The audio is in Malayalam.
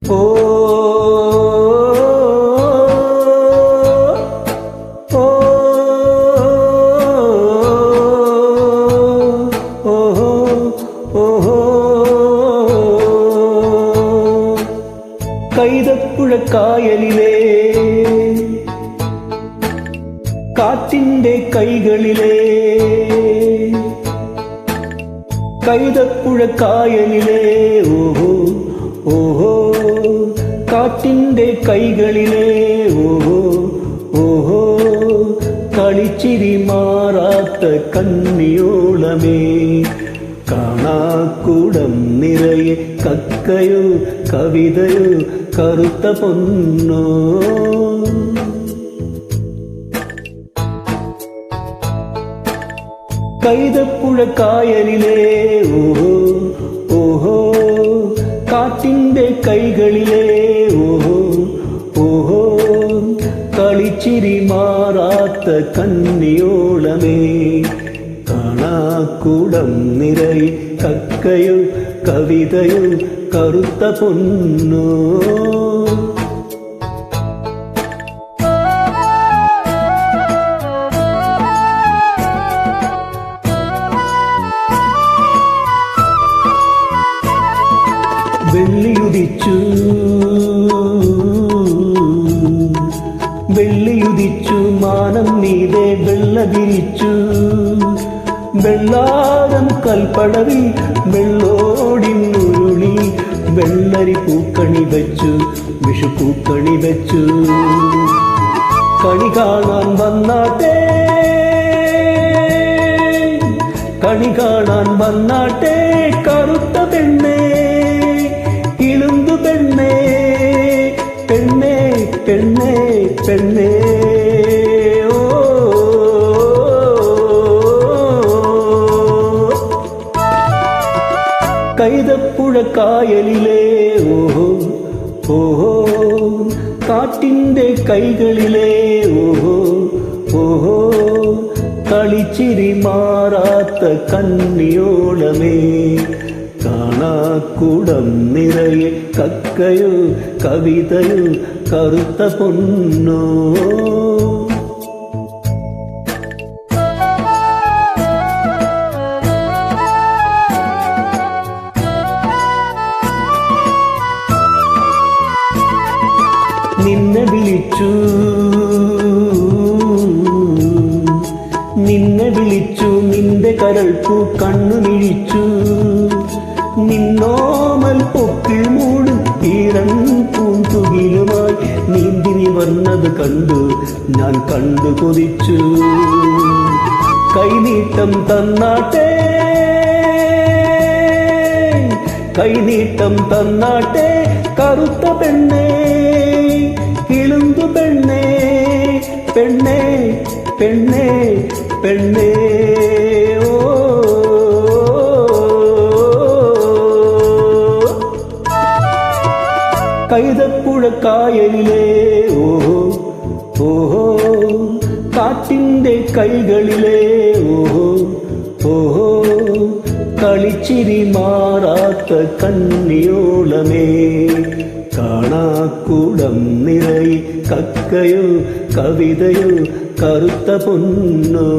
ഓ കൈതപ്പുഴ കായലിലെ കാറ്റിന്റെ കൈകളിലെ കൈതപ്പുഴ കായലിലെ ഓഹോ ഓഹോ കാറ്റിന്റെ കൈകളിലെ ഓഹോ ഓഹോ കളിച്ചിരി മാറാത്ത കണ്ണിയോളമേ കാണാക്കൂടം നിറയെ കക്കയോ കവിതയോ കറുത്ത പൊന്നോ കൈതപ്പുഴ കായലിലെ ഓഹോ ഓഹോ കാറ്റിന്റെ കൈകളിലെ ഓഹോ ഓഹോ കളിച്ചിരി മാറാത്ത കണ്ണിയോളമേ കാണാക്കൂടം നിറയെ കക്കയോ കവിതയോ കറുത്ത പൊന്നോ വെള്ളിയുദിച്ചു വെള്ളിയുദിച്ചു മാനം മീതെ വെള്ള വിരിച്ചു വെള്ളാരം കൽപ്പടവിൽ വെള്ളോടിന്നുരുളി വെള്ളരി പൂക്കണി വെച്ചു വിഷു പൂക്കണി വെച്ചു കണി കാണാൻ വന്നാട്ടെ കണി കാണാൻ വന്നാട്ടെ കറുത്ത പെണ്ണേ ഇളുന്തു പെണ്ണേ പെണ്ണേ പെണ്ണേ പെണ്ണേ കൈതപ്പുഴ കായലിലെ ഓഹോ ഓഹോ കാറ്റിന്റെ കൈകളിലെ ഓഹോ ഓഹോ കളിച്ചിരി മാറാത്ത കണ്ണിയോളമേ കാണാക്കൂടം നിറയെ കക്കയോ കവിതയോ കറുത്ത പൊന്നോ നിന്നെ വിളിച്ചു നിന്നെ വിളിച്ചു നിന്റെ കരൾപ്പൂ കണ്ണു മിഴിച്ചു നിന്നോമൽ പൊക്കിൾ മൂടും ഈറൻ പൂന്തുകിലുമായി നീന്തി നിവർന്നത് കണ്ടു ഞാൻ കണ്ടു കൊതിച്ചു കൈനീട്ടം തന്നാട്ടെ കൈനീട്ടം തന്നാട്ടെ കറുത്ത പെണ്ണേ ഇളുന്തു പെണ്ണേ പെണ്ണേ പെണ്ണേ പെണ്ണേ ഓ കൈതപ്പുഴ കായലിലെ ഓഹോ ഓഹോ കാറ്റിന്റെ കൈകളിലെ ഓഹോ ഓഹോ കളിച്ചിരി മാറാത്ത കണ്ണിയോളമേ കാണാക്കൂടം നിറയെ കക്കയോ കവിതയോ കറുത്ത പൊന്നോ